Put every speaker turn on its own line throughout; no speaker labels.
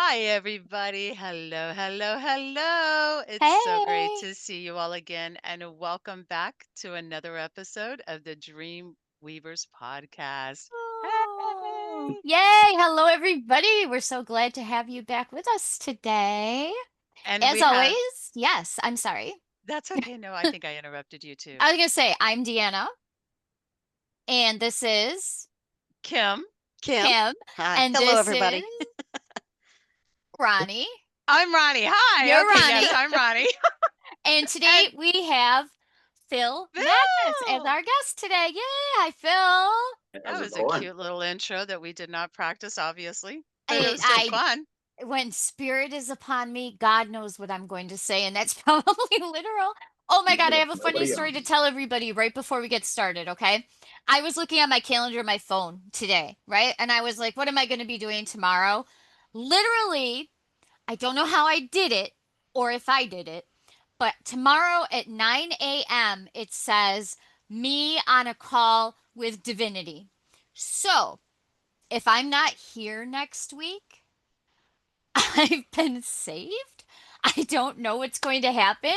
Hi, everybody. Hello, hello, hello. It's so great
Hey.
to see you all again, and welcome back to another episode of the Dream Weavers Podcast.
Oh,
Hey!
yay. Hello, everybody. We're so glad to have you back with us today.
And
As
we have,
always, yes, I'm sorry.
that's okay. No, I think I interrupted you too.
I was going to say, I'm Deanna, and this is
Kim,
Kim.
Kim,
Hi.
and
Hello,
this is
everybody.
Ronnie.
I'm Ronnie. Hi.
You're
Okay, yes,
Ronnie.
I'm Ronnie.
And
And
today we have Phil Magnus as
Phil.
our guest today. Yay. Hi, Phil.
That
How's it
was a
going?
cute little intro that we did not practice, obviously, but it
I,
was still
I
fun.
when spirit is upon me, God knows what I'm going to say, and that's probably literal. Oh my God, I have a funny
Nobody
story
on.
to tell everybody right before we get started, okay? I was looking at my calendar on my phone today, right? And I was like, what am I going to be doing tomorrow? Literally, I don't know how I did it or if I did it, but tomorrow at 9 a.m., it says me on a call with Divinity. So if I'm not here next week, I've been saved. I don't know what's going to happen,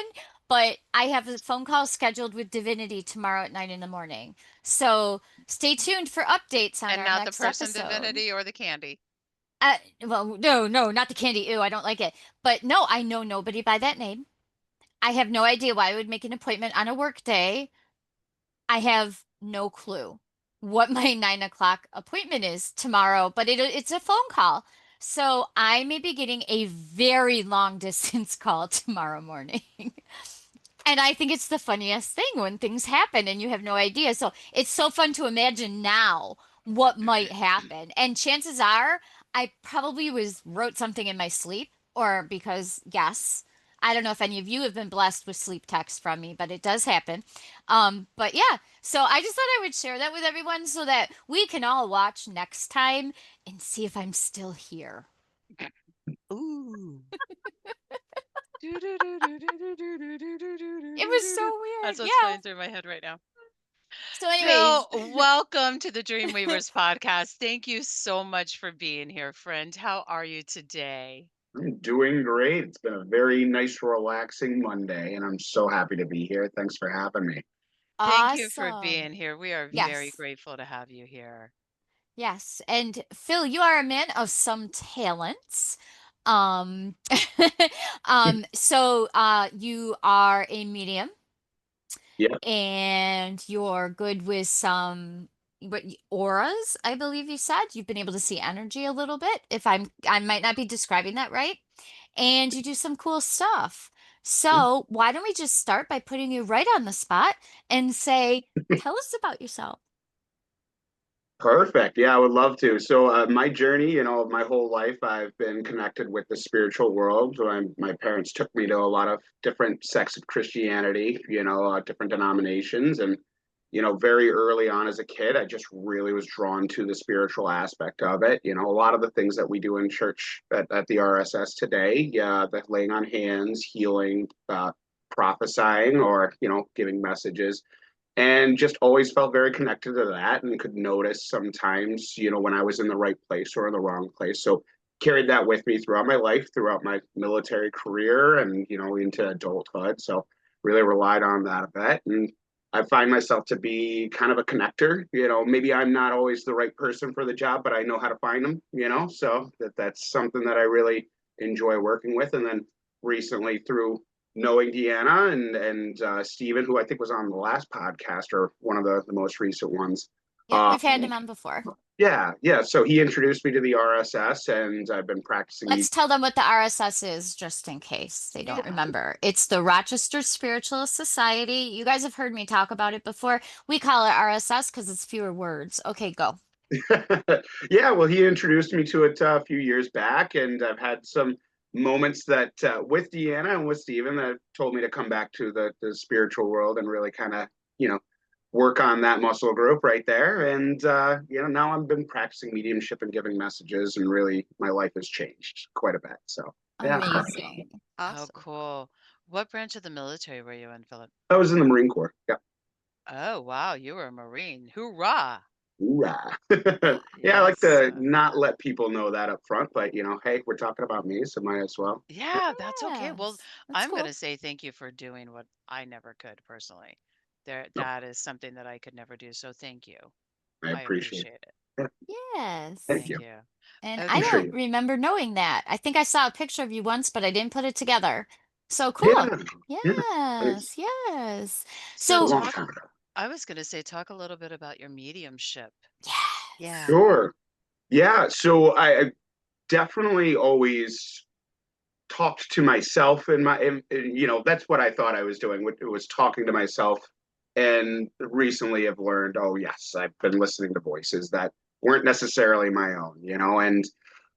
but I have a phone call scheduled with Divinity tomorrow at 9 in the morning. So stay tuned for updates on
And
our
not the
next
person
episode.
divinity or the candy.
Well, no, no, not the candy. Ew, I don't like it. But no, I know nobody by that name. I have no idea why I would make an appointment on a work day. I have no clue what my 9 o'clock appointment is tomorrow, but it's a phone call. So I may be getting a very long distance call tomorrow morning. And I think it's the funniest thing when things happen and you have no idea. So it's so fun to imagine now what might happen. And chances are I probably wrote something in my sleep or because yes, I don't know if any of you have been blessed with sleep texts from me, but it does happen. But yeah, so I just thought I would share that with everyone so that we can all watch next time and see if I'm still here.
Ooh.
It was so
That's
weird.
what's
Yeah.
playing through my head right now.
So anyways,
Phil, welcome to the Dreamweavers podcast. Thank you so much for being here, friend. How are you today?
I'm doing great. It's been a very nice, relaxing Monday, and I'm so happy to be here. Thanks for having me.
Thank you for
awesome.
being here. We are very
Yes.
grateful to have you here.
Yes. And Phil, you are a man of some talents. Um, you are a medium
Yeah,
and you're good with some auras, I believe you said. You've been able to see energy a little bit, if I might not be describing that right. And you do some cool stuff. So why don't we just start by putting you right on the spot and say, tell us about yourself.
perfect. Yeah, I would love to. So, my journey, my whole life, I've been connected with the spiritual world. My parents took me to a lot of different sects of Christianity, different denominations, and very early on as a kid, I just really was drawn to the spiritual aspect of it. A lot of the things that we do in church at the RSS today, yeah, the laying on hands, healing, prophesying, or giving messages, and just always felt very connected to that, and could notice sometimes, when I was in the right place or in the wrong place. So carried that with me throughout my life, throughout my military career, and into adulthood. So really relied on that a bit, and I find myself to be kind of a connector. Maybe I'm not always the right person for the job, but I know how to find them. So that's something that I really enjoy working with. And then recently, through knowing Deanna and Steven, who I think was on the last podcast or one of the most recent ones.
Yep,
Uh,
we've had him on before.
yeah, yeah. So he introduced me to the RSS, and I've been practicing
Let's tell them what the RSS is, just in case they don't
Yeah,
remember. It's the Rochester Spiritualist Society. You guys have heard me talk about it before. We call it RSS because it's fewer words. Okay, go.
yeah. Well, he introduced me to it a few years back, and I've had some moments that with Deanna and with Steven that told me to come back to the spiritual world and really kind of you know work on that muscle group right there. And now I've been practicing mediumship and giving messages, and really my life has changed quite a bit. So yeah,
Amazing.
Oh,
Awesome.
cool. What branch of the military were you in, Philip?
I was in the Marine Corps. Yeah.
Oh, wow, you were a Marine. Hoorah!
Hoorah. Yeah, I like
Yes.
to not let people know that up front, but hey, we're talking about me, so might as well.
Yeah, that's okay. Well,
Yes, that's
I'm going to
cool.
say thank you for doing what I never could personally.
No,
That is something that I could never do. So thank you.
I
I
appreciate
appreciate it.
it. Yeah, thank
Yes.
Thank
you.
you.
And I
I'm
Okay.
sure
don't
you.
remember knowing that. I think I saw a picture of you once, but I didn't put it together. So cool.
Yeah, yeah. It's
Yes, yes.
So
a
So,
long
talk,
time ago.
I was going to say, talk a little bit about your mediumship.
yes.
Yeah.
Sure. Yeah. So I definitely always talked to myself that's what I thought I was doing. It was talking to myself. And recently I've learned, oh yes, I've been listening to voices that weren't necessarily my own, and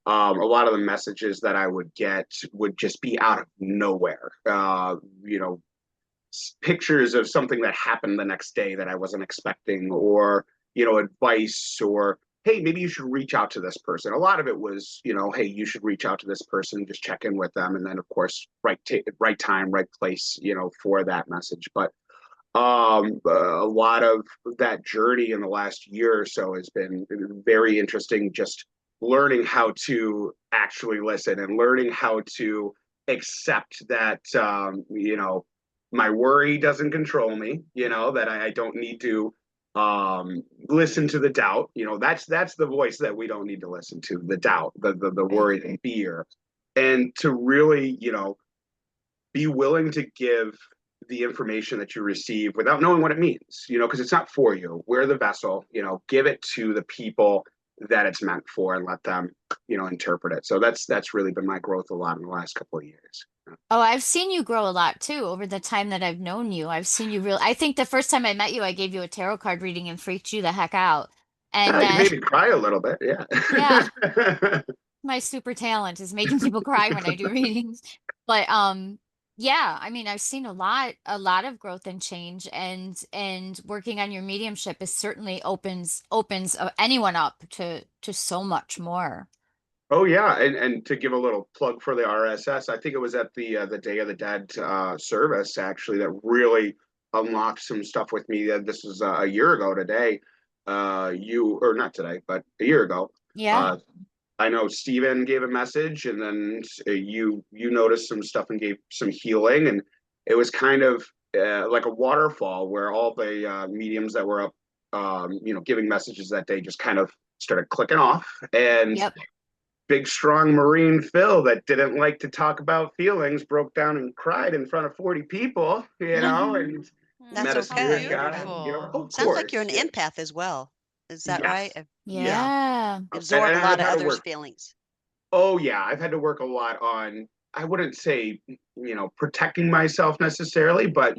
a lot of the messages that I would get would just be out of nowhere. Pictures of something that happened the next day that I wasn't expecting, or advice, or hey, maybe you should reach out to this person. A lot of it was, hey, you should reach out to this person, just check in with them, and then of course, right time, right place, for that message. But a lot of that journey in the last year or so has been very interesting. Just learning how to actually listen and learning how to accept that my worry doesn't control me, that I don't need to listen to the doubt. That's the voice that we don't need to listen to, the doubt, the
Right.
worry, the fear. And to really, be willing to give the information that you receive without knowing what it means, because it's not for you. We're the vessel, give it to the people that it's meant for and let them, interpret it. So that's really been my growth a lot in the last couple of years.
Oh, I've seen you grow a lot too over the time that I've known you. I've seen you I think the first time I met you, I gave you a tarot card reading and freaked you the heck out. And
You
then,
made me cry a little bit. Yeah.
yeah, my super talent is making people cry when I do readings. But yeah, I mean, I've seen a lot of growth and change, and working on your mediumship is certainly opens anyone up to so much more.
Oh yeah, and to give a little plug for the RSS, I think it was at the Day of the Dead service actually that really unlocked some stuff with me. This was a year ago today. You or not today, but a year ago.
Yeah.
Uh, I know Steven gave a message, and then you noticed some stuff and gave some healing, and it was kind of like a waterfall where all the mediums that were up, giving messages that day just kind of started clicking off, and
Yep.
big, strong Marine Phil that didn't like to talk about feelings broke down and cried in front of 40 people, and
That's
met a
How
spirit
okay.
guide,
beautiful.
of
Sounds like you're
course.
an
Yeah.
empath as well. Is that right?
Yes. Yeah.
Yeah.
And,
Absorb a
and
lot
I've
of
had to
others'
work.
feelings.
Oh, yeah. I've had to work a lot on, I wouldn't say, protecting myself necessarily, but,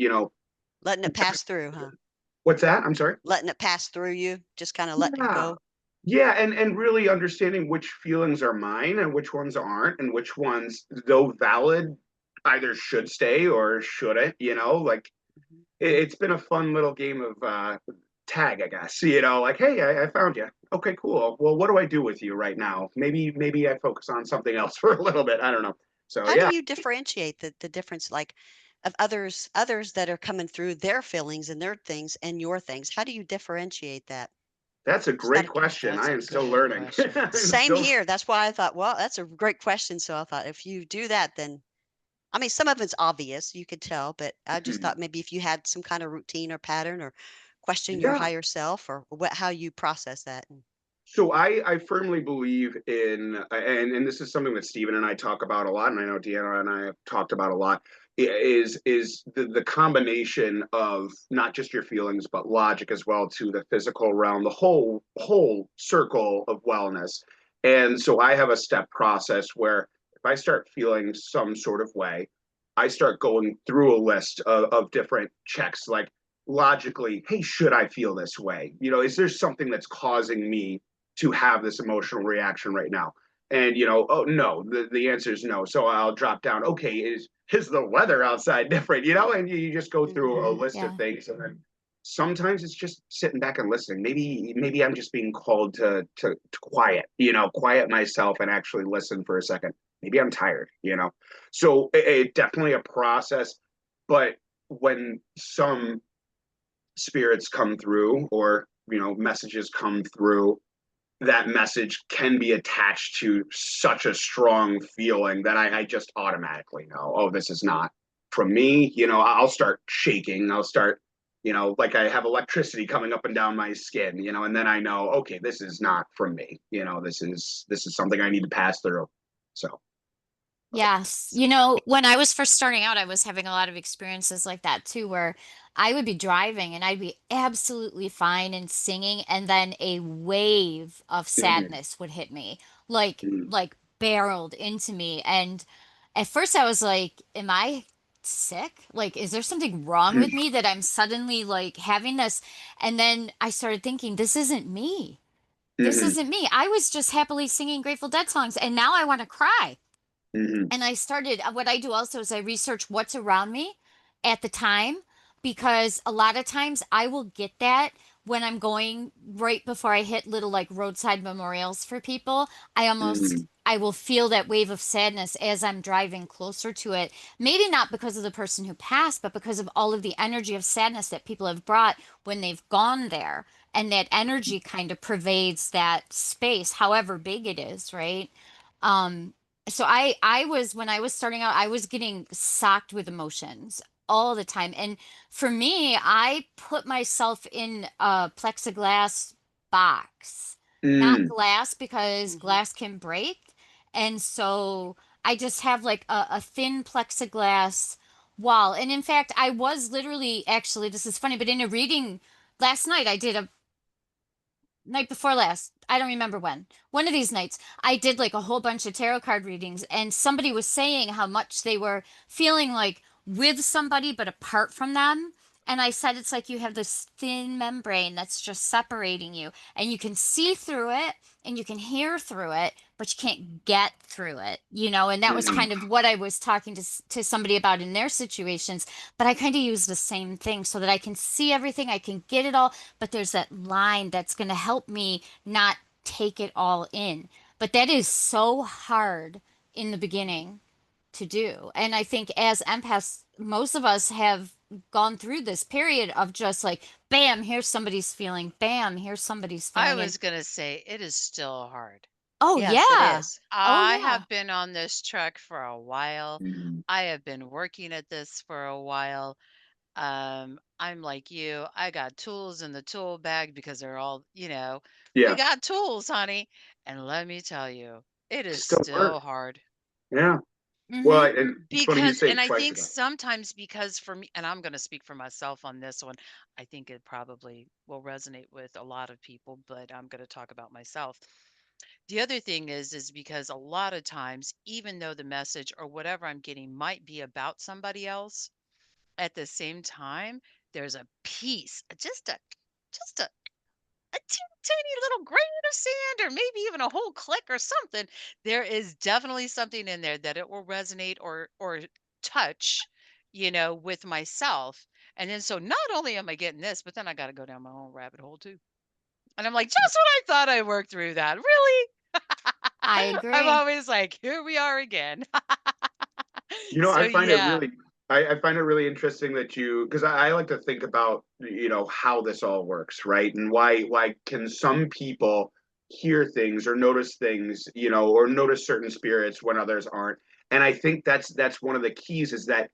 Letting it pass through, huh?
what's that? I'm sorry.
Letting it pass through you, just kind of letting it
Yeah.
go.
Yeah, and really understanding which feelings are mine and which ones aren't, and which ones, though valid, either should stay or shouldn't, like
Mhm.
it's been a fun little game of tag, I guess. Like, hey, I found you. Okay, cool. Well, what do I do with you right now? Maybe I focus on something else for a little bit. I don't know. So
How do
yeah,
you differentiate the difference, like of others that are coming through their feelings and their things and your things? How do you differentiate that?
that's a
Just out
great
of
question.
That's
I
a
am still
good
learning.
question.
I'm
Same
still
here. That's why I thought, well, that's a great question. So I thought if you do that, then I mean, some of it's obvious, you could tell, but I just thought maybe if you had some kind of routine or pattern or question your
yeah.
higher self or how you process that.
So I firmly believe in, and this is something that Stephen and I talk about a lot, and I know Deanna and I have talked about a lot, is the combination of not just your feelings but logic as well to the physical realm, the whole circle of wellness. And so I have a step process where if I start feeling some sort of way, I start going through a list of different checks, like logically, hey, should I feel this way? Is there something that's causing me to have this emotional reaction right now? And oh no, the answer is no. So I'll drop down. Okay, is the weather outside different? And you just go through a
Mhm.
list of
Yeah.
things, and then sometimes it's just sitting back and listening. Maybe I'm just being called to quiet, quiet myself and actually listen for a second. Maybe I'm tired. So it definitely a process, but when some spirits come through, or messages come through, that message can be attached to such a strong feeling that I just automatically know, oh, this is not from me. I'll start shaking. I'll start, like I have electricity coming up and down my skin, and then I know, okay, this is not from me. This is something I need to pass through. So.
Yes. When I was first starting out, I was having a lot of experiences like that too, where I would be driving and I'd be absolutely fine and singing, and then a wave of
Mhm,
sadness would hit me, like
mhm,
like barreled into me. And at first I was like, am I sick? Like, is there something wrong with me that I'm suddenly like having this? And then I started thinking, this isn't me. This
mhm,
isn't me. I was just happily singing Grateful Dead songs, and now I want to cry.
mhm,
And I started, what I do also is I research what's around me at the time, because a lot of times I will get that when I'm going right before I hit little like roadside memorials for people.
mhm,
I will feel that wave of sadness as I'm driving closer to it. Maybe not because of the person who passed, but because of all of the energy of sadness that people have brought when they've gone there. And that energy kind of pervades that space, however big it is, right? Um, so I was, when I was starting out, I was getting socked with emotions all the time. And for me, I put myself in a plexiglass box, not
mhm,
glass, because
Hmm.
glass can break. And so I just have like a thin plexiglass wall. And in fact, I was literally, actually, this is funny, but in a reading last night, I did a night before last. I don't remember when. One of these nights, I did like a whole bunch of tarot card readings, and somebody was saying how much they were feeling like with somebody but apart from them. And I said, it's like you have this thin membrane that's just separating you, and you can see through it and you can hear through it, but you can't get through it. And that was
mhm,
kind of what I was talking to somebody about in their situations. But I kind of use the same thing so that I can see everything, I can get it all, but there's that line that's going to help me not take it all in. But that is so hard in the beginning to do. And I think as empaths, most of us have gone through this period of just like, bam, here's somebody's feeling, bam, here's somebody's
I
feeling. And
was gonna say it is still hard.
oh,
Yes, it
yeah.
is.
Oh,
I
yeah.
have been on this trek for a while.
mhm.
I have been working at this for a while. I'm like you. I got tools in the tool bag because they're all, we
Yeah,
got tools, honey. And let me tell you, it is
still
still
work.
hard.
Yeah. Well,
Mm-hmm.
and it's funny you
Because
say
and I think
plexiglass.
sometimes because for me, and I'm going to speak for myself on this one, I think it probably will resonate with a lot of people, but I'm going to talk about myself. The other thing is because a lot of times, even though the message or whatever I'm getting might be about somebody else, at the same time, there's a piece, just a teeny tiny little grain of sand or maybe even a whole click or something. There is definitely something in there that it will resonate or touch, with myself. And then so not only am I getting this, but then I got to go down my own rabbit hole too. And I'm like, just when I thought I worked through that, really?
I
I'm
agree.
always like, here we are again. So
I find it
yeah.
really, I find it really interesting that because I like to think about, how this all works, right? And why can some people hear things or notice things, or notice certain spirits when others aren't? And I think that's one of the keys is that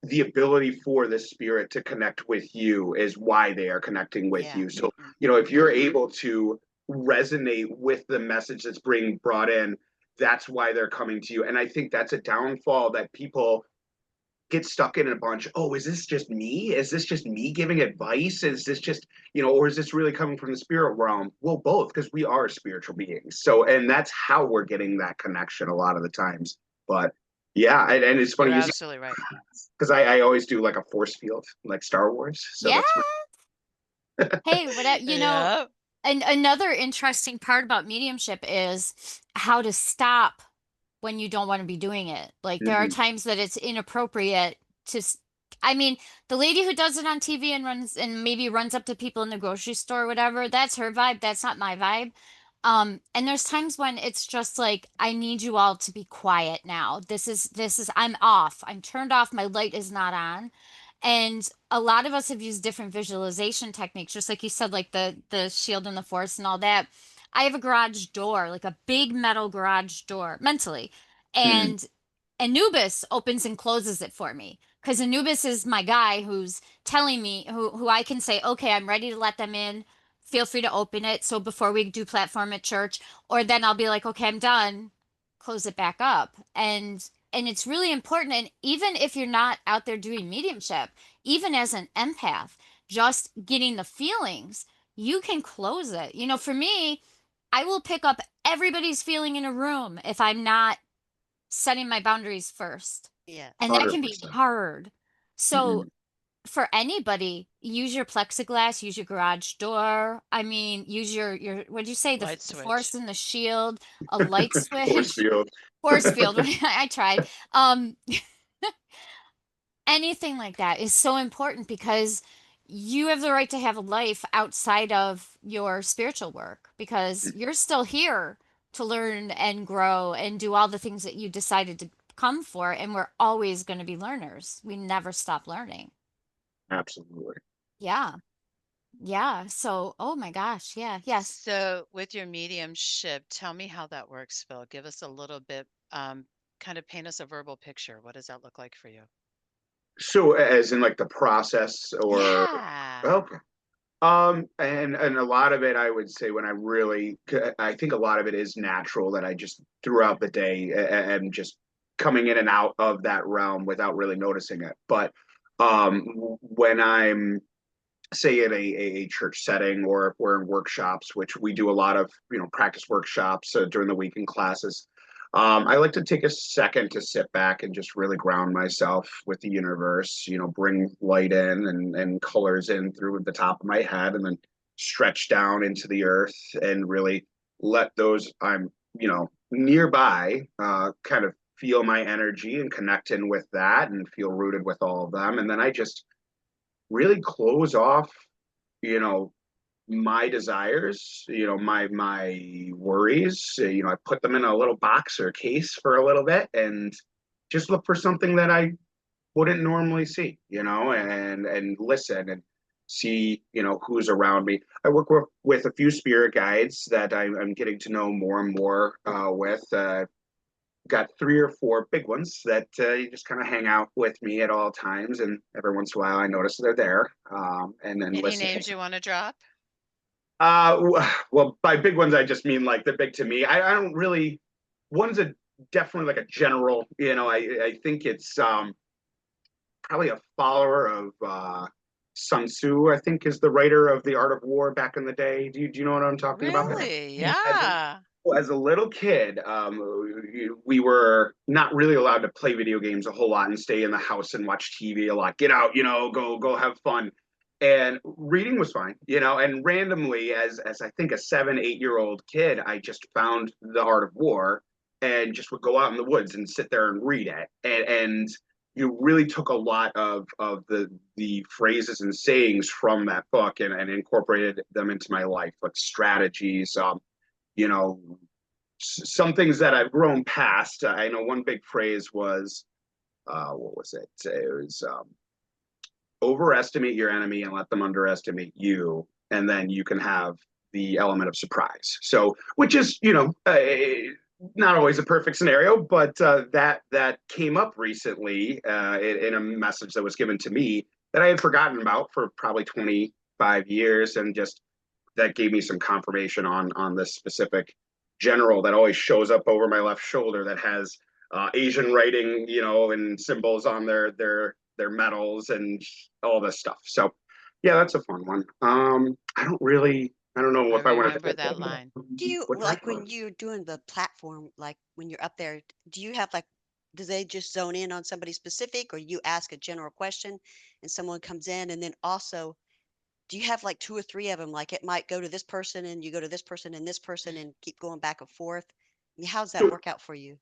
the ability for the spirit to connect with you is why they are connecting with
Yeah.
you. So,
Hmm.
if you're able to resonate with the message that's being brought in, that's why they're coming to you. And I think that's a downfall that people get stuck in a bunch. Oh, is this just me? Is this just me giving advice? Is this just, or is this really coming from the spirit realm? Well, both, because we are spiritual beings. So, and that's how we're getting that connection a lot of the times. But yeah, and it's
You're
funny you say,
absolutely right.
because I always do like a force field, like Star Wars. So
Yeah.
that's
Hey, whatever.
Yeah.
And another interesting part about mediumship is how to stop when you don't want to be doing it. Like there are
mm-hmm,
times that it's inappropriate to, I mean, the lady who does it on TV and maybe runs up to people in the grocery store or whatever, that's her vibe. That's not my vibe. And there's times when it's just like, I need you all to be quiet now. I'm off. I'm turned off. My light is not on. And a lot of us have used different visualization techniques, just like you said, like the shield and the force and all that. I have a garage door, like a big metal garage door, mentally.
Mm,
And Anubis opens and closes it for me. Because Anubis is my guy who's telling me, who I can say, okay, I'm ready to let them in. Feel free to open it. So before we do platform at church, or then I'll be like, okay, I'm done, close it back up. And it's really important. And even if you're not out there doing mediumship, even as an empath, just getting the feelings, you can close it. You know, for me, I will pick up everybody's feeling in a room if I'm not setting my boundaries first. And
Yes.
that can be
100%.
hard. So
Mhm.
for anybody, use your plexiglass, use your garage door. I mean, use your what do you say?
Light
The force
switch.
and the shield, a light
Force
switch,
field.
force field. I tried. Anything like that is so important because you have the right to have a life outside of your spiritual work because you're still here to learn and grow and do all the things that you decided to come for. And we're always going to be learners. We never stop learning.
Absolutely.
Yeah. Yeah. So, oh my gosh. Yeah. Yes.
So with your mediumship, tell me how that works, Phil. Give us a little bit, kind of paint us a verbal picture. What does that look like for you?
So as in like the process or
Yeah.
okay. And a lot of it, I would say, when I think a lot of it is natural that I just throughout the day am just coming in and out of that realm without really noticing it. But when I'm say in a church setting or if we're in workshops, which we do a lot of, practice workshops during the week in classes. I like to take a second to sit back and just really ground myself with the universe, bring light in and colors in through the top of my head and then stretch down into the earth and really let those I'm, nearby kind of feel my energy and connect in with that and feel rooted with all of them. And then I just really close off, you know, my desires, my worries, I put them in a little box or case for a little bit and just look for something that I wouldn't normally see, and listen and see, who's around me. I work with a few spirit guides that I'm getting to know more and more with. Got three or four big ones that you just kind of hang out with me at all times, and every once in a while I notice they're there, and then
Any
listen.
names you want to drop?
Well, by big ones I just mean like they're big to me. I don't really. One's a definitely like a general. I think it's probably a follower of Sun Tzu. I think is the writer of the Art of War back in the day. Do you know what I'm talking about?
Really?
As a,
Yeah.
as a little kid, we were not really allowed to play video games a whole lot and stay in the house and watch TV a lot. Get out, go have fun. And reading was fine, and randomly as I think a 7, 8 year old kid, I just found the Art of War and just would go out in the woods and sit there and read it. And you really took a lot of the phrases and sayings from that book and incorporated them into my life, like strategies, you know, some things that I've grown past. I know one big phrase was, what was it? It was overestimate your enemy and let them underestimate you, and then you can have the element of surprise. So, which is, not always a perfect scenario, but that came up recently in a message that was given to me that I had forgotten about for probably 25 years, and just that gave me some confirmation on this specific general that always shows up over my left shoulder that has Asian writing, and symbols on their medals and all this stuff. So yeah, that's a fun one. I don't know
I
if I want to
remember that line.
Do you
what that
like when
was.
you're doing the platform, like when you're up there, do you have like, do they just zone in on somebody specific, or you ask a general question and someone comes in? And then also, do you have like two or three of them? Like it might go to this person and you go to this person and this person and keep going back and forth. I mean, how does that
So
work out for you?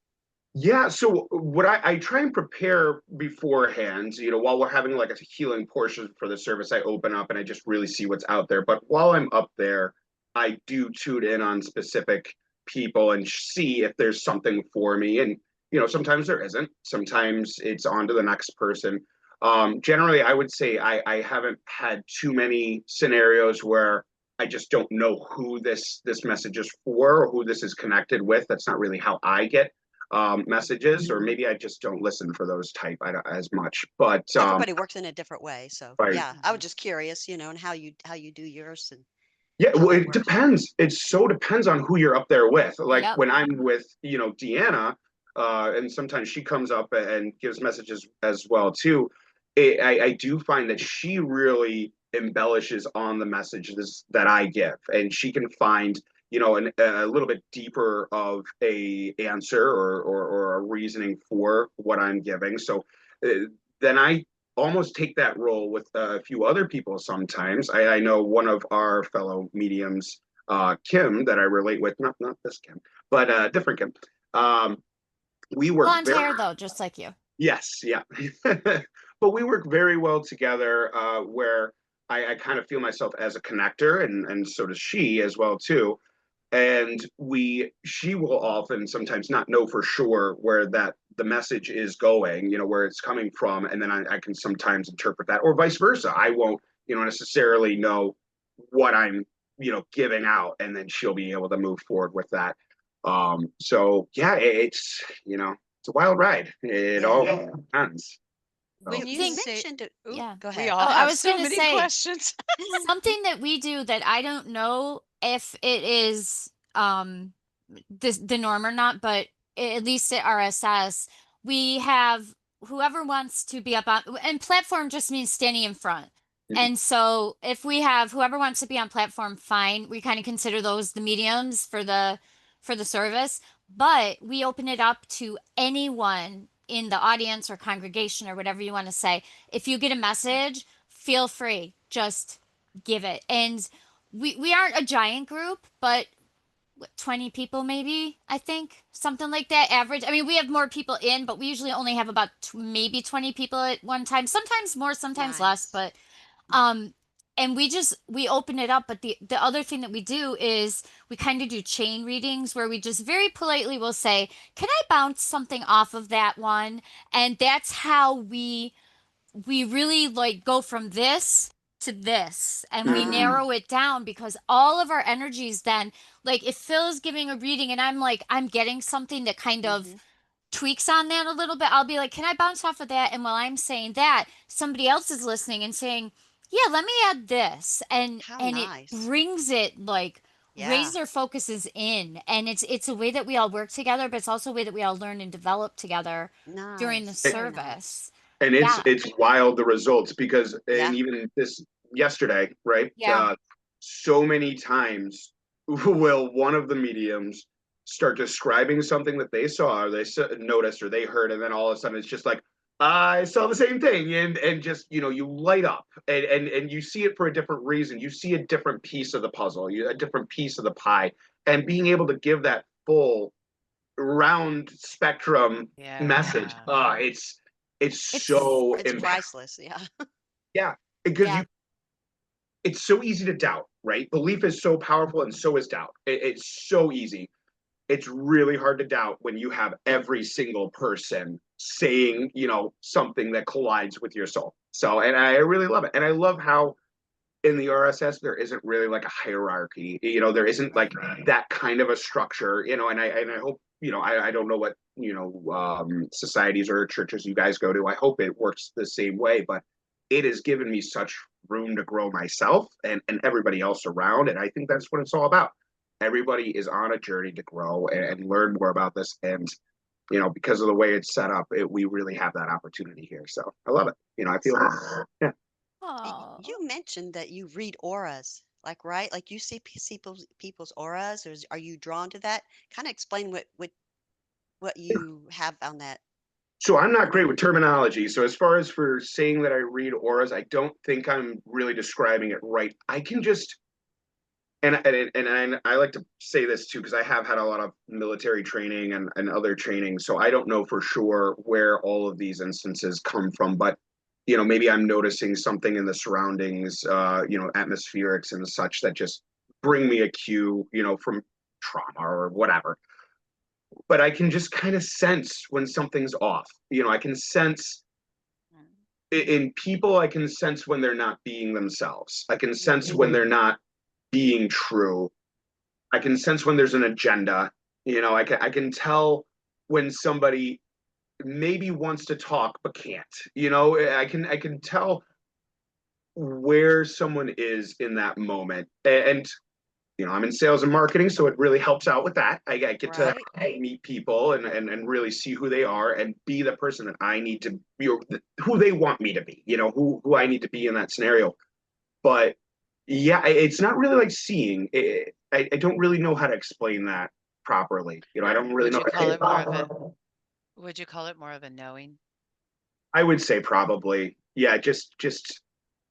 yeah, so what I try and prepare beforehand, while we're having like a healing portion for the service, I open up and I just really see what's out there. But while I'm up there, I do tune in on specific people and see if there's something for me. And, sometimes there isn't. Sometimes it's on to the next person. Generally, I would say I haven't had too many scenarios where I just don't know who this message is for or who this is connected with. That's not really how I get messages, or maybe I just don't listen for those type as much. But
Everybody works in a different way. So
right.
yeah, I was just curious, you know, and how you do yours and
Yeah,
how
well,
that
it
works.
depends. It so depends on who you're up there with. Like
Yep.
when I'm with, Deanna, and sometimes she comes up and gives messages as well too. I do find that she really embellishes on the messages that I give, and she can find, a little bit deeper of a answer or a reasoning for what I'm giving. So then I almost take that role with a few other people sometimes. I know one of our fellow mediums, Kim, that I relate with, not this Kim, but different Kim. Um, we work
Blonde
very
hair though, just like you.
yes, yeah, but we work very well together. Where I kind of feel myself as a connector, and so does she as well too. And she will often sometimes not know for sure where that the message is going, where it's coming from, and then I can sometimes interpret that, or vice versa. I won't, necessarily know what I'm, giving out, and then she'll be able to move forward with that. So yeah, it's a wild ride. It all
Yeah.
depends. So.
When
I
you
You
think,
say,
mentioned it.
"Ooh,
yeah.
Go
we
ahead.
all
Oh, I
have
was
so
gonna
many
say
questions."
something that we do that I don't know if it is the norm or not, but at least at RSS, we have whoever wants to be up on, and platform just means standing in front.
Mhm.
And so if we have whoever wants to be on platform, fine. We kind of consider those the mediums for the service, but we open it up to anyone in the audience or congregation or whatever you want to say. If you get a message, feel free, just give it. And we aren't a giant group, but what, 20 people maybe, I think, something like that average. I mean, we have more people in, but we usually only have about maybe 20 people at one time, sometimes more, sometimes less,
Nice.
but um and we open it up, but the other thing that we do is we kind of do chain readings where we just very politely will say, "Can I bounce something off of that one?" And that's how we really like go from this to this, and we
Mhm.
narrow it down because all of our energies then, like if Phil's giving a reading and I'm getting something that kind of
Mm-hmm.
tweaks on that a little bit, I'll be like, can I bounce off of that? And while I'm saying that, somebody else is listening and saying, yeah, let me add this.
How
And it
nice.
brings it like
Yeah.
raise their focuses in. And it's a way that we all work together, but it's also a way that we all learn and develop together during the
Nice. Very nice.
service.
And it's
Yeah.
it's wild the results, because
Yeah.
and even this yesterday, right?
Yeah.
So many times will one of the mediums start describing something that they saw or noticed or they heard, and then all of a sudden it's just like, I saw the same thing, and just you light up, and you see it for a different reason. You see a different piece of the puzzle, a different piece of the pie, and being able to give that full round spectrum message.
Yeah.
It's
It's
so
It's priceless. Yeah.
yeah, because
yeah.
it's so easy to doubt, right? Belief is so powerful, and so is doubt. It's so easy. It's really hard to doubt when you have every single person saying, something that collides with your soul. So, and I really love it. And I love how in the RSS there isn't really like a hierarchy. There isn't like
Right.
that kind of a structure. And I hope, I don't know what societies or churches you guys go to. I hope it works the same way, but it has given me such room to grow myself and everybody else around, and I think that's what it's all about. Everybody is on a journey to grow and learn more about this, and because of the way it's set up, we really have that opportunity here. So I love it. I feel yeah.
Oh.
You mentioned that you read auras, like, right? Like you see people's auras, or are you drawn to that? Kind of explain what you have on that.
So I'm not great with terminology. So as far as for saying that I read auras, I don't think I'm really describing it right. I can just and I like to say this too because I have had a lot of military training and other training. So I don't know for sure where all of these instances come from, but maybe I'm noticing something in the surroundings, atmospherics and such that just bring me a cue, from trauma or whatever. But I can just kind of sense when something's off. I can sense in people, I can sense when they're not being themselves. I can sense
Mm-hmm.
when they're not being true. I can sense when there's an agenda. I can tell when somebody maybe wants to talk but can't. I can tell where someone is in that moment. And I'm in sales and marketing, so it really helps out with that. I get to
Right.
meet people and really see who they are and be the person that I need to be, who they want me to be, who I need to be in that scenario. But yeah, it's not really like seeing. I don't really know how to explain that properly. I don't really
Would
know.
you call it more of a would you call it more of a knowing?
I would say probably, yeah, just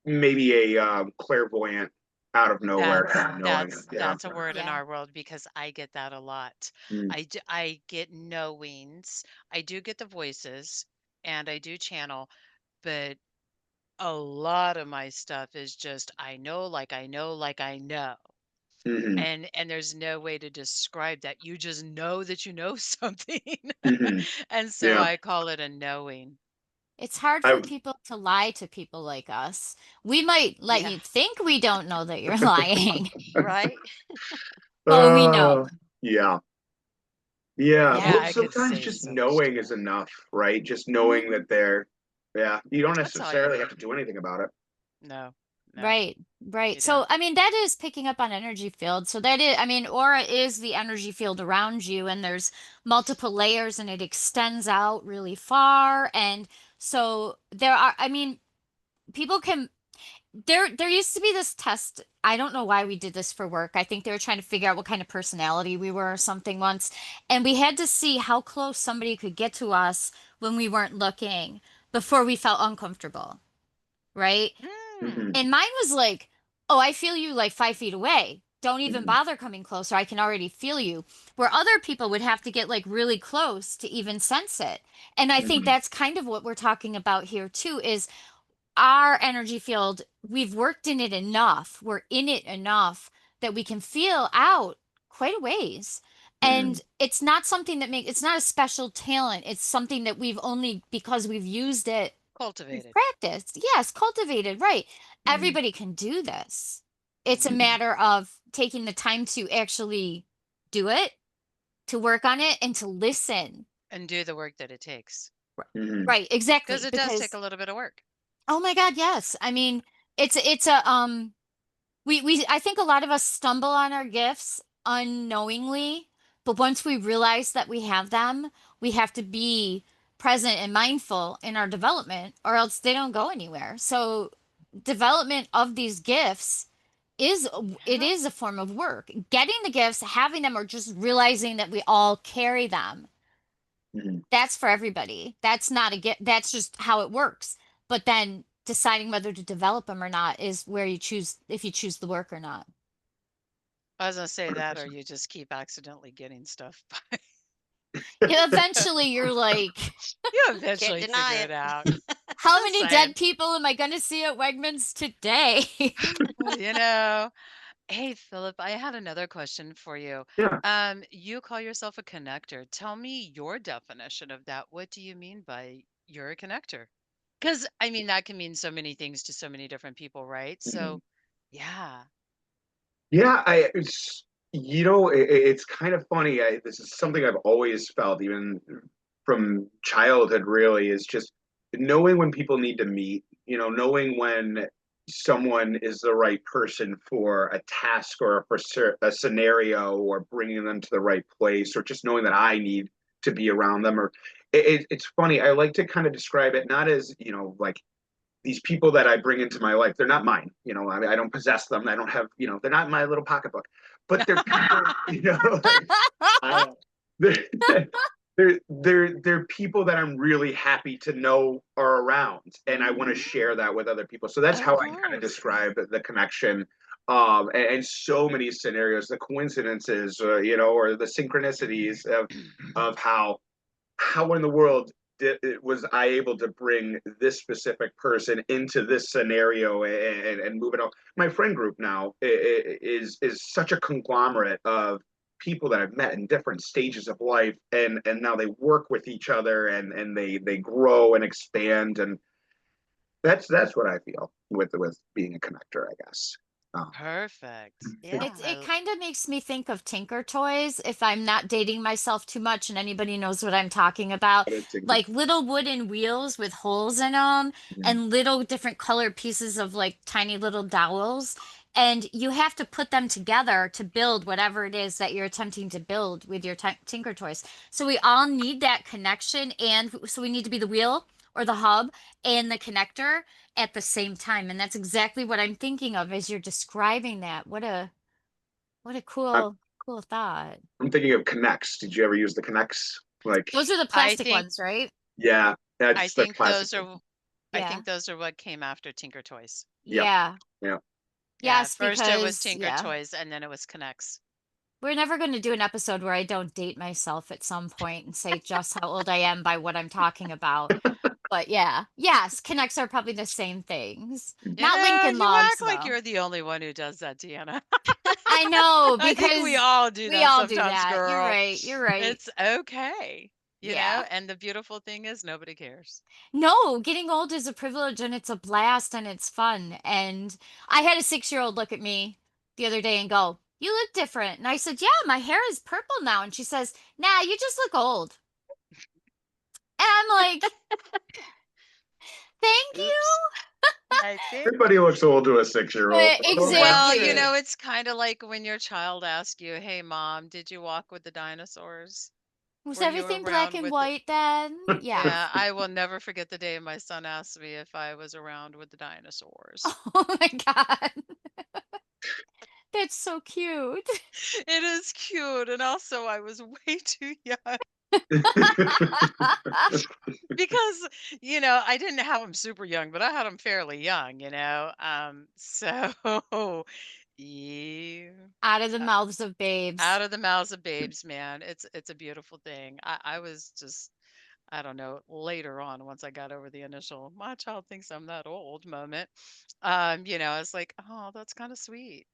maybe a clairvoyant out of nowhere
That's
kind of knowing.
that's
Yeah.
that's a word in
Yeah.
our world because I get that a lot.
Mm,
I get knowings. I do get the voices and I do channel, but a lot of my stuff is just I know like I know like I know.
mhm,
And there's no way to describe that. You just know that you know something.
mhm.
And so
Yeah.
I call it a knowing.
It's hard
I
for people to lie to people like us. We might let
Yeah.
you think we don't know that you're lying,
Right.
but we know.
yeah. Yeah.
Yeah.
Yeah,
Well,
I could
sometimes
say
just
so much to
knowing is
that.
enough, right? Just
Hmm.
knowing that yeah, you don't
That's all you
necessarily have
need.
to do anything about it.
No, no,
Right, right.
you
So,
don't.
I mean, that is picking up on energy field. So that is, I mean, aura is the energy field around you, and there's multiple layers, and it extends out really far. And so there are, I mean, people can, there used to be this test. I don't know why we did this for work. I think they were trying to figure out what kind of personality we were or something once. And we had to see how close somebody could get to us when we weren't looking before we felt uncomfortable, right?
Hmm.
Mm,
And mine was like, oh, I feel you like 5 feet away. Don't even
Hmm.
bother coming closer. I can already feel you. Where other people would have to get like really close to even sense it. And I think
Hmm.
that's kind of what we're talking about here too, is our energy field. We've worked in it enough. We're in it enough that we can feel out quite a ways.
Hmm.
And it's not something that it's not a special talent. It's something that we've only because we've used it. We've
cultivated.
practiced. Yes, cultivated, right.
Hmm.
Everybody can do this. It's a
Hmm.
Hmm.
matter of taking the time to actually do it, to work on it, and to listen.
And do the work that it takes.
R-
Hmm.
Right,
Because
exactly.
it does take
Because,
a little bit of work.
oh my God, yes. I mean, it's a we I think a lot of us stumble on our gifts unknowingly, but once we realize that we have them, we have to be present and mindful in our development, or else they don't go anywhere. So, development of these gifts it
Yeah.
is a form of work. Getting the gifts, having them, or just realizing that we all carry them.
Hmm.
That's for everybody. That's not a gift. That's just how it works. But then deciding whether to develop them or not is where you choose if you choose the work or not.
I was gonna say that, or
100%.
you just keep accidentally getting stuff.
Yeah, eventually you're like,
You
Can't
eventually
deny
figure
it.
it out.
how
Just
many dead
saying.
people am I going to see at Wegmans today?
Well, you know. Hey, Philip, I had another question for you.
Yeah.
You call yourself a connector. Tell me your definition of that. What do you mean by you're a connector? Because I mean, that can mean so many things to so many different people, right?
Hmm.
So, yeah.
Yeah, it's kind of funny. This is something I've always felt, even from childhood, really, is just knowing when people need to meet, knowing when someone is the right person for a task or for a scenario or bringing them to the right place or just knowing that I need to be around them. Or it's funny. I like to kind of describe it not as, like these people that I bring into my life, they're not mine. I mean, I don't possess them. I don't have, they're not in my little pocketbook, but they're people, I, they're, they're people that I'm really happy to know are around, and I want to
Hmm.
share that with other people. So that's
Of
how I kind of
course.
describe the connection. And so many scenarios, the coincidences, or the synchronicities of how in the world was I able to bring this specific person into this scenario and move it on? My friend group now is such a conglomerate of people that I've met in different stages of life, and now they work with each other and they grow and expand, and That's what I feel with being a connector, I guess.
Perfect.
Yeah.
It kind of makes me think of Tinker Toys, if I'm not dating myself too much and anybody knows what I'm talking about. Like little wooden wheels with holes in them and little different colored pieces of like tiny little dowels. And you have to put them together to build whatever it is that you're attempting to build with your Tinker Toys. So we all need that connection. And so we need to be the wheel or the hub and the connector at the same time. And that's exactly what I'm thinking of as you're describing that. What a
I'm,
cool thought.
I'm thinking of Connects. Did you ever use the Connects? Like,
Those are the
I
plastic
think
ones, right?
yeah,
I
that's the
think
classic
those
thing.
are I
Yeah.
think those are what came after Tinker Toys.
Yep,
Yeah.
yep.
Yeah,
Yes,
first it was
because
Tinker
yeah.
Toys and then it was Connects.
We're never going to do an episode where I don't date myself at some point and say just how old I am by what I'm talking about. But yeah. Yes, connects are probably the same things.
You
Not
know,
Lincoln
you
Logs
act like
though.
you're the only one who does that, Deanna.
I know
I think we
because
all do
we
that
all do
sometimes,
that. You're
girl.
right. You're right.
It's okay.
Yeah.
And the beautiful thing is nobody cares.
No, getting old is a privilege and it's a blast and it's fun. And I had a 6-year-old look at me the other day and go, "You look different." And I said, "Yeah, my hair is purple now." And she says, "Nah, you just look old." And I'm like, "Thank
Oops.
you."
I think.
Everybody looks old to a 6-year-old.
Well,
Exactly.
it's kind of like when your child asks you, "Hey, mom, did you walk with the dinosaurs?
Was
Were you
everything black
around
and
with the?"
white then? Yes.
Yeah, I will never forget the day my son asked me if I was around with the dinosaurs.
Oh my God. That's so cute.
It is cute, and also I was way too young because, I didn't have them super young, but I had them fairly young. So yeah,
Out of the
uh,
mouths of babes.
out of the mouths of babes, man. It's a beautiful thing. I was just, I don't know, later on, once I got over the initial "my child thinks I'm that old" moment, I was like, "Oh, that's kind of sweet.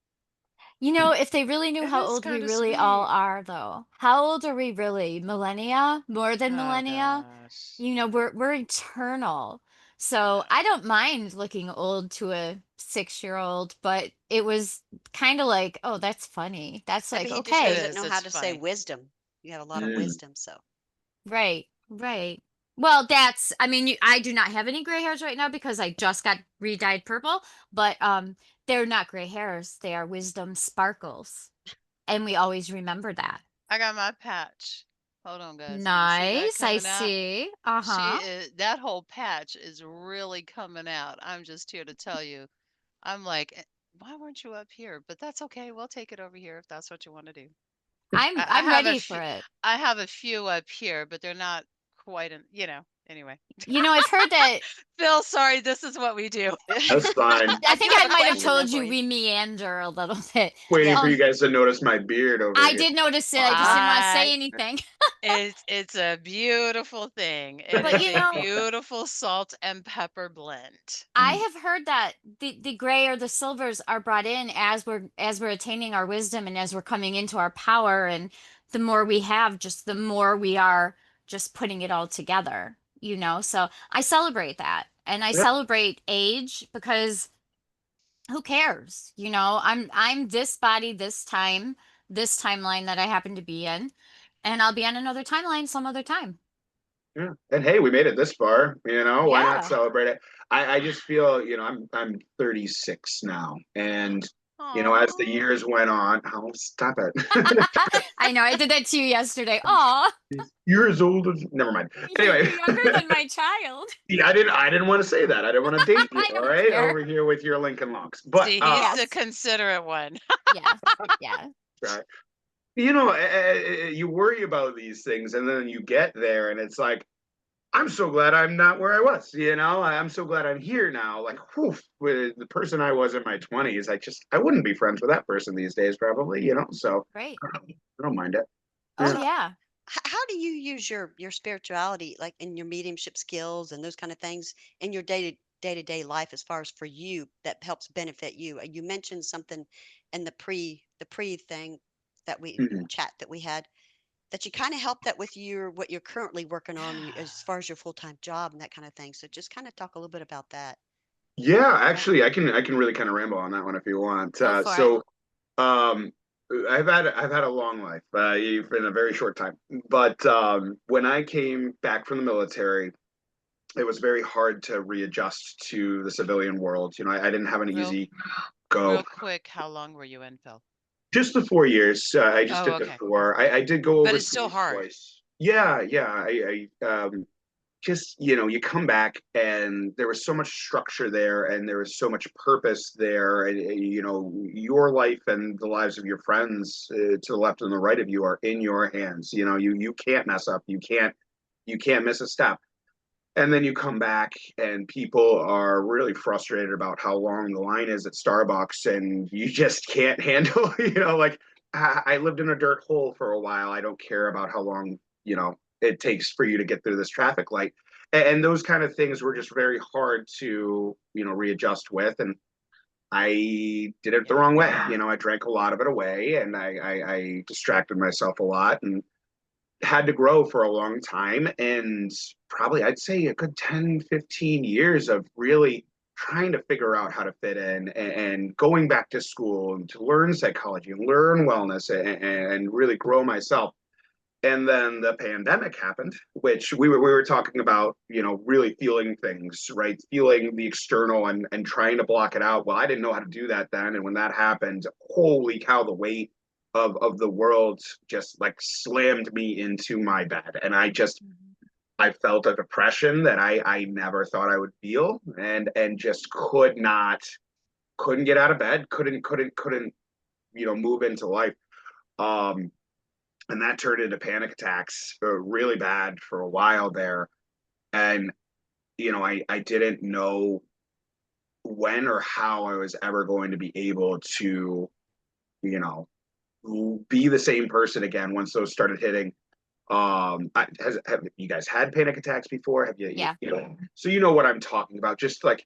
You know, if they really knew
It
how
is
old we
kind of
really all
sweet."
are, though. How old are we really? Millennia? More than
Oh
millennia?
gosh.
You know, we're eternal. So
Yeah.
I don't mind looking old to a 6-year-old, but it was kind of like, oh, that's funny. That's
Maybe
like,
he just
It
okay,
doesn't
is.
know how
It's
to say
funny.
wisdom. You have a lot of
Mm.
wisdom, so
right, right. Well, I mean, I do not have any gray hairs right now because I just got re-dyed purple, but they're not gray hairs. They are wisdom sparkles. And we always remember that.
I got my patch. Hold on, guys. Can you see that
Nice. I
coming out?
see.
She
Uh-huh.
is, that whole patch is really coming out. I'm just here to tell you. I'm like, why weren't you up here? But that's okay. We'll take it over here if that's what you want to do. I
I'm
have a
ready
few.
for it.
I have a few up here, but they're not quite. Anyway.
You know, I've heard that.
Phil, sorry. This is what we do.
That's fine.
I
I do
think
have
I
a
might have
question though
told
for
you
you.
we meander a little bit.
Waiting
Yeah.
for you
Um,
guys to notice my beard over
I
here.
did notice it. I just didn't
Wow.
want to say
I
anything.
It's a beautiful thing. It
But
is
you
a
know,
beautiful salt and pepper blend.
I have heard that the gray or the silvers are brought in as we're attaining our wisdom and as we're coming into our power, and the more we have, just the more we are just putting it all together, you know? So I celebrate that. And I
Yep.
celebrate age because who cares? You know, I'm this body, this time, this timeline that I happen to be in, and I'll be on another timeline some other time.
Yeah. And hey, we made it this far, why not
Yeah.
celebrate it? I just feel, I'm 36 now. And, as the
Aw.
years went on, oh, stop it.
I know, I did that to you yesterday. Aw,
You're as old as, never mind.
you're
Anyway,
younger than my child.
yeah, I didn't want to say that. I didn't want to date you,
I
all
don't
right,
care.
over here with your Lincoln locks. But
See, he's the
Yes.
considerate one.
Yes. Yeah.
right. You worry about these things, and then you get there, and it's like, I'm so glad I'm not where I was. I'm so glad I'm here now. Like, whew, with the person I was in my 20s, I wouldn't be friends with that person these days, probably. So
Right.
I don't mind it.
Oh
Yeah.
So
yeah.
how do you use your spirituality, like in your mediumship skills and those kind of things in your day to day life, as far as for you that helps benefit you? You mentioned something in the pre thing that we
Mhm.
chat that we had, that you kind of help that with what you're currently working on as far as your full time job and that kind of thing. So just kind of talk a little bit about that.
Yeah, actually, I can really kind of ramble on that one if you want.
Go for it.
So, um, I've had a long life, in a very short time. But when I came back from the military, it was very hard to readjust to the civilian world. I didn't have an
Real
easy go.
real quick, how long were you in, Phil?
Just the 4 years. I just
Oh,
did the
okay.
four. I did go
But it's still
overseas
hard.
twice. Yeah, yeah. Just you come back and there was so much structure there and there was so much purpose there, and your life and the lives of your friends, to the left and the right of you, are in your hands. You can't mess up, you can't miss a step. And then you come back and people are really frustrated about how long the line is at Starbucks, and you just can't handle, like, I lived in a dirt hole for a while. I don't care about how long, it takes for you to get through this traffic light. And those kind of things were just very hard to, readjust with. And I did it the
Yeah.
wrong way. I drank a lot of it away, and I distracted myself a lot, and had to grow for a long time. And probably I'd say a good 10, 15 years of really trying to figure out how to fit in, and going back to school and to learn psychology and learn wellness, and really grow myself. And then the pandemic happened, which we were talking about, really feeling things, right? Feeling the external, and trying to block it out. Well, I didn't know how to do that then. And when that happened, holy cow, the weight of the world just like slammed me into my bed. And
Mhm.
I felt a depression that I never thought I would feel, and just couldn't get out of bed, couldn't move into life. Um, and that turned into panic attacks, really bad for a while there. And I didn't know when or how I was ever going to be able to, you know be the same person again once those started hitting. Have you guys had panic attacks before? Have
Yeah.
So you know what I'm talking about, just like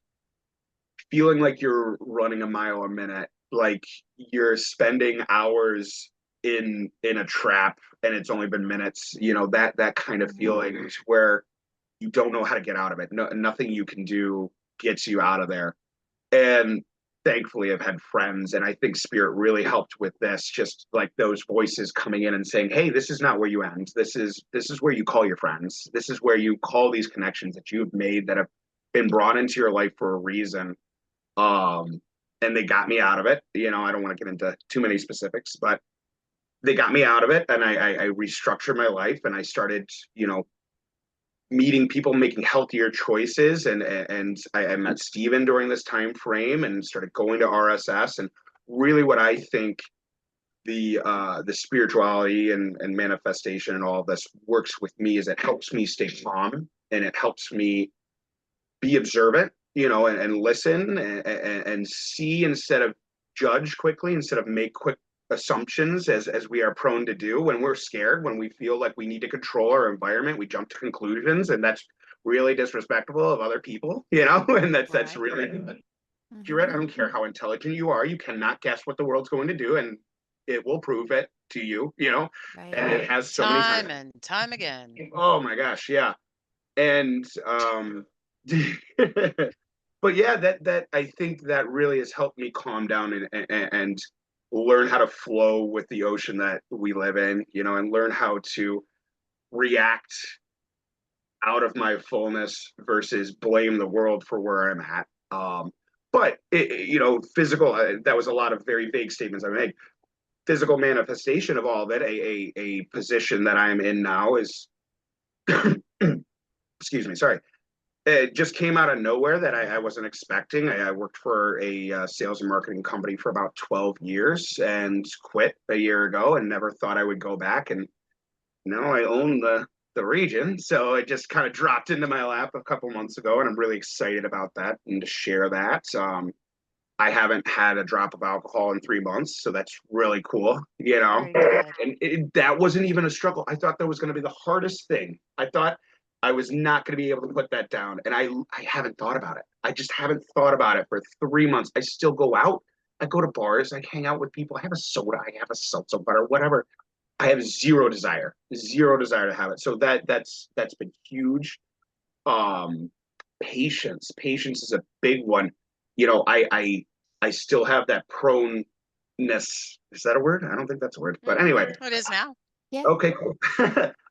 feeling like you're running a mile a minute, like you're spending hours in a trap, and it's only been minutes. That kind of
Mhm.
feeling where you don't know how to get out of it. No, nothing you can do gets you out of there. And thankfully, I've had friends, and I think spirit really helped with this, just like those voices coming in and saying, hey, this is not where you end. This is where you call your friends. This is where you call these connections that you've made, that have been brought into your life for a reason. um and they got me out of it. I don't want to get into too many specifics, but they got me out of it, and I restructured my life, and I started, meeting people, making healthier choices. And I met Steven during this time frame, and started going to RSS. And really, what I think the spirituality and manifestation and all of this works with me is it helps me stay calm, and it helps me be observant, and listen, and see instead of judge quickly, instead of make quick assumptions, as we are prone to do when we're scared, when we feel like we need to control our environment. We jump to conclusions, and that's really disrespectful of other people, and that's
Right.
really, you're
Mhm.
right. I don't care how intelligent you are, you cannot guess what the world's going to do, and it will prove it to you,
Right.
and it has so many
Time
times.
and time again.
Oh my gosh, yeah. And but yeah, that I think that really has helped me calm down, and learn how to flow with the ocean that we live in, and learn how to react out of my fullness versus blame the world for where I'm at. But physical. That was a lot of very vague statements I made. Physical manifestation of all of it. A position that I'm in now is, excuse me, sorry, it just came out of nowhere that I wasn't expecting. I worked for a sales and marketing company for about 12 years, and quit a year ago, and never thought I would go back. And now I own the region. So it just kind of dropped into my lap a couple months ago, and I'm really excited about that and to share that. I haven't had a drop of alcohol in 3 months, so that's really cool,
Very good.
and that wasn't even a struggle. I thought that was going to be the hardest thing. I thought I was not going to be able to put that down, and I haven't thought about it. I just haven't thought about it for 3 months. I still go out. I go to bars. I hang out with people. I have a soda. I have a seltzer butter, whatever. I have zero desire to have it. So that's been huge. Um, Patience is a big one. I still have that proneness. Is that a word? I don't think that's a word. But anyway,
It is now.
Yeah.
okay, cool.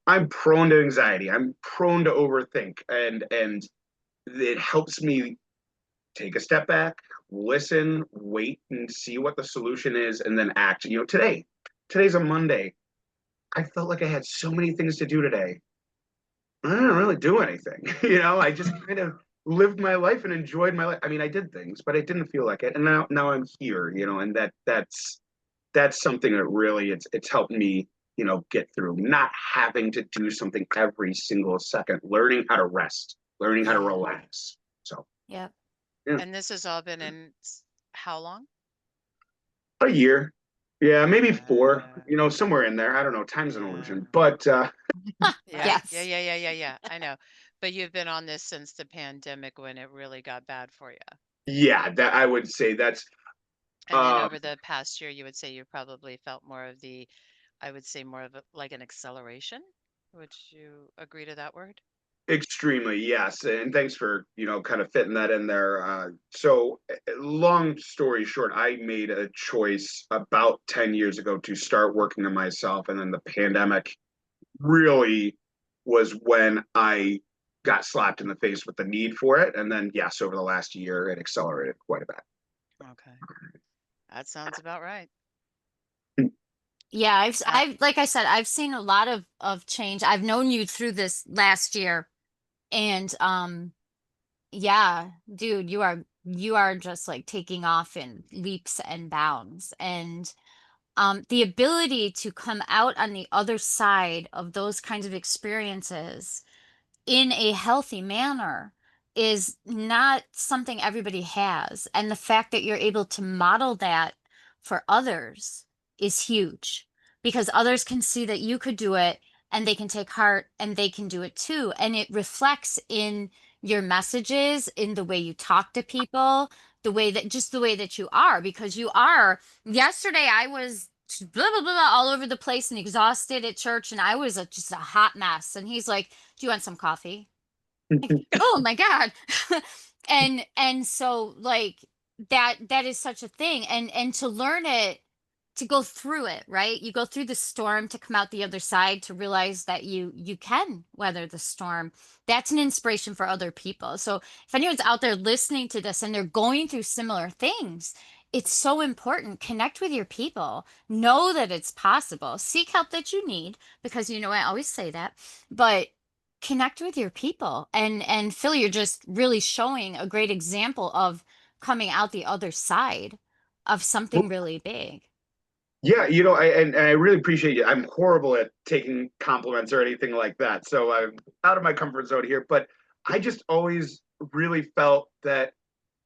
I'm prone to anxiety. I'm prone to overthink, and it helps me take a step back, listen, wait, and see what the solution is, and then act. Today's a Monday. I felt like I had so many things to do today. I didn't really do anything. I just kind of lived my life and enjoyed my life. I mean, I did things, but I didn't feel like it. And now I'm here, and that's something that really it's helped me, get through not having to do something every single second, learning how to rest, learning how to
Yeah.
relax. So,
Yep.
yeah,
And this has all been in how long?
a year. Yeah, maybe four,
Uh,
somewhere in there. I don't know. Time's an
yeah.
illusion. But
Yeah, yeah,
Yes.
yeah, yeah, yeah, yeah. I know. But you've been on this since the pandemic when it really got bad for you.
yeah, that I would say that's
And then
um
over the past year, you would say you probably felt more of the, I would say more of like an acceleration. Would you agree to that word?
extremely, yes. And thanks for, kind of fitting that in there. So, long story short, I made a choice about 10 years ago to start working on myself. And then the pandemic really was when I got slapped in the face with the need for it. And then, yes, over the last year, it accelerated quite a
Okay. That sounds about right.
bit.
Yeah,
Uh,
like I said, I've seen a lot of change. I've known you through this last year, and yeah, dude, you are just like taking off in leaps and bounds, and the ability to come out on the other side of those kinds of experiences in a healthy manner is not something everybody has. And the fact that you're able to model that for others is huge because others can see that you could do it and they can take heart and they can do it too. And it reflects in your messages, in the way you talk to people, the way that you are, because you are. Yesterday, I was blah, blah, blah, all over the place and exhausted at church, and I was just a hot mess. And he's like, do you want some coffee? Like, oh my God. And so like that is such a thing. And to learn it, to go through it, right? You go through the storm to come out the other side to realize that you can weather the storm. That's an inspiration for other people. So if anyone's out there listening to this and they're going through similar things, it's so important. Connect with your people. Know that it's possible. Seek help that you need, because I always say that. But connect with your people. And Phil, you're just really showing a great example of coming out the other side of something really big.
Yeah, and I really appreciate you. I'm horrible at taking compliments or anything like that. So I'm out of my comfort zone here, but I just always really felt that,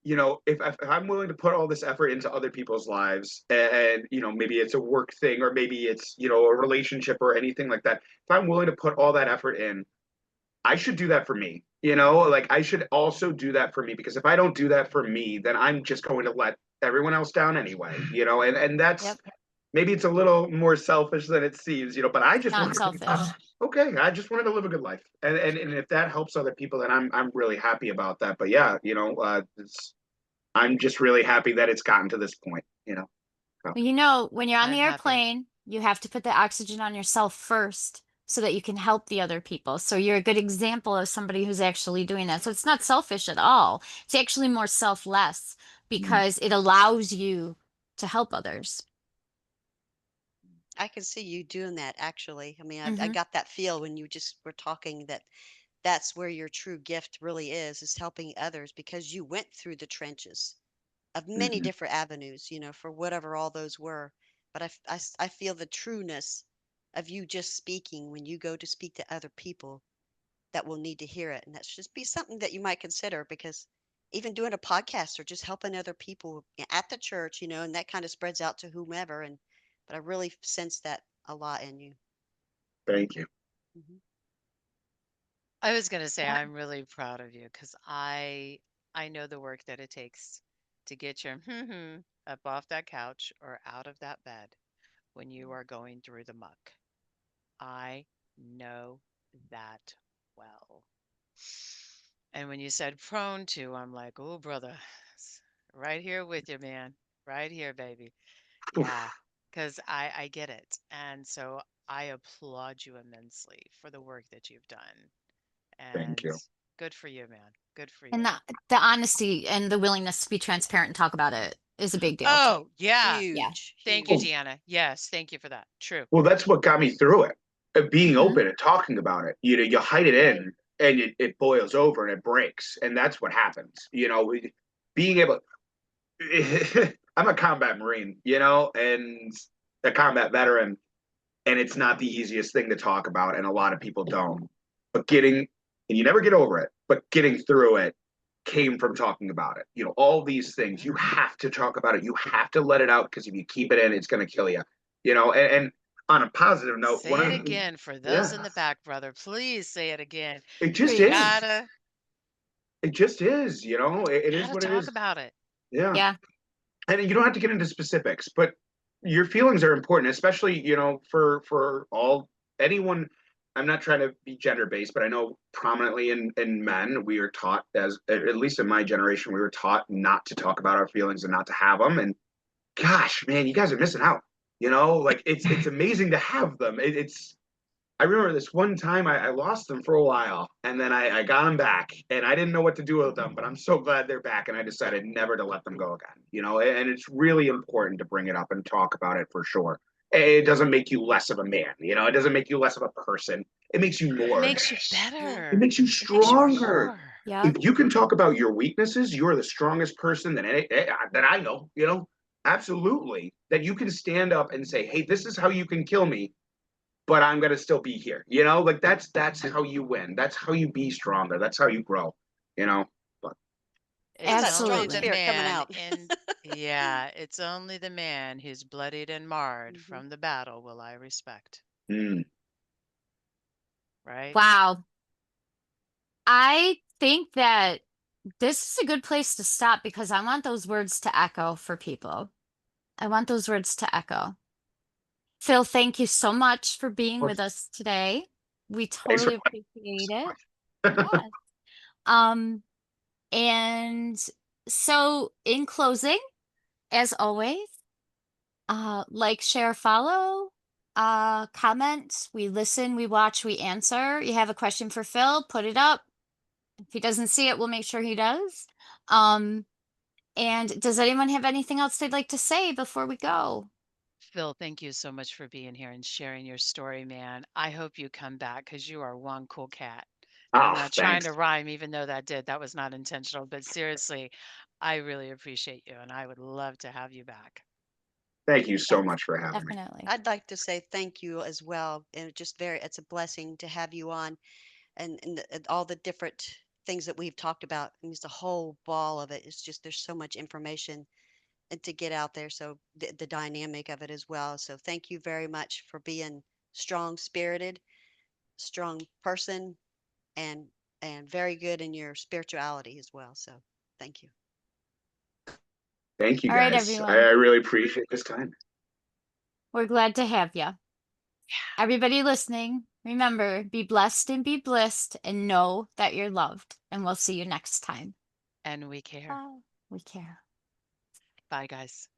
if I'm willing to put all this effort into other people's lives and, maybe it's a work thing or maybe it's, a relationship or anything like that, if I'm willing to put all that effort in, I should do that for me. Like I should also do that for me because if I don't do that for me, then I'm just going to let everyone else down anyway, and that's
Yep.
maybe it's a little more selfish than it seems, but I just
Not
want
selfish.
okay, I just wanted to live a good life. And if that helps other people, then I'm really happy about that. But yeah, I'm just really happy that it's gotten to this point. So,
When you're on the
I'm happy.
airplane, you have to put the oxygen on yourself first so that you can help the other people. So you're a good example of somebody who's actually doing that. So it's not selfish at all. It's actually more selfless because it allows you to help others.
I can see you doing that actually. I mean, I
Hmm.
got that feel when you just were talking that that's where your true gift really is helping others because you went through the trenches of many
mhm.
different avenues, for whatever all those were. But I feel the trueness of you just speaking when you go to speak to other people that will need to hear it. And that should just be something that you might consider because even doing a podcast or just helping other people at the church, and that kind of spreads out to whomever. But I really sense that a lot in you.
Thank you.
Hmm.
I was going to say I'm really proud of you because I know the work that it takes to get your up off that couch or out of that bed when you are going through the muck. I know that well. And when you said prone to, I'm like, oh, brother. Right here with you, man. Right here, baby. Yeah, because I get it. And so I applaud you immensely for the work that you've done.
Thank
And
you.
good for you, man. Good for
And
you.
the honesty and the willingness to be transparent and talk about it is a big deal too.
Oh, yeah.
Yeah.
Huge,
Thank you,
Well,
huge.
Deanna. Yes, thank you for that. True.
well, that's what got me through it. Being
Hmm.
open and talking about it. You know, you hide it in and it boils over and it breaks. And that's what happens. You know, being able, I'm a combat Marine, you know, and a combat veteran, and it's not the easiest thing to talk about. And a lot of people don't. But and you never get over it, but getting through it came from talking about it. You know, all these things,
Mhm.
you have to talk about it. You have to let it out because if you keep it in, it's going to kill you. You know, and on a positive note, one
Say
of
it
the,
again for those
yeah,
in the back, brother. Please say it again.
it just
You
Preach.
is.
gotta
It just is. You know, it is
gotta
what it
talk
is.
about it.
Yeah.
Yeah.
And you don't have to get into specifics, but your feelings are important, especially, you know, for all anyone. I'm not trying to be gender based, but I know prominently in men, we are taught, as at least in my generation, we were taught not to talk about our feelings and not to have them. And gosh, man, you guys are missing out. You know, like it's amazing to have them. It's I remember this one time I lost them for a while, and then I got them back, and I didn't know what to do with them. But I'm so glad they're back, and I decided never to let them go again. You know, and it's really important to bring it up and talk about it for sure. It doesn't make you less of a man. You know, it doesn't make you less of a person. It makes you
It
more.
makes you
Yeah.
It
better.
makes you
It makes you
stronger.
more.
Yep.
If you can talk about your weaknesses, you're the strongest person that I know. You know, absolutely. That you can stand up and say, "Hey, this is how you can kill me, but I'm gonna still be here." You know, like that's how you win. That's how you be stronger. That's how you grow. You know. But
That's
It's
that
only
strong
the
Absolutely.
spirit coming
man
out.
in, yeah, it's only the man who's bloodied and marred
Hmm.
from the battle will I respect,
mm,
right?
Wow. I think that this is a good place to stop because I want those words to echo for people. I want those words to echo. Phil, thank you so much for being
well,
with us today. We
thanks for
totally appreciate it.
much.
Yes. Um, and so in closing, as always, like, share, follow, comment. We listen, we watch, we answer. You have a question for Phil, put it up. If he doesn't see it, we'll make sure he does. Um, and does anyone have anything else they'd like to say before we go?
Phil, thank you so much for being here and sharing your story, man. I hope you come back because you are one cool cat. I'm
Oh,
not trying
thanks.
to rhyme, even though that was not intentional, but seriously, I really appreciate you and I would love to have you back.
Thank you
Yes,
so much for having me.
definitely.
I'd like to say thank you as well. And it's a blessing to have you on and all the different things that we've talked about. And it's a whole ball of it. It's just, there's so much information and to get out there. So the dynamic of it as well. So thank you very much for being strong spirited, strong person, and and very good in your spirituality as well. So thank you.
Thank you
All right,
guys. I
everyone.
really appreciate this time.
We're glad to have you. Everybody listening, remember, be blessed and be blissed and know that you're loved. And we'll see you next time.
And we care.
Bye. We care.
Bye, guys.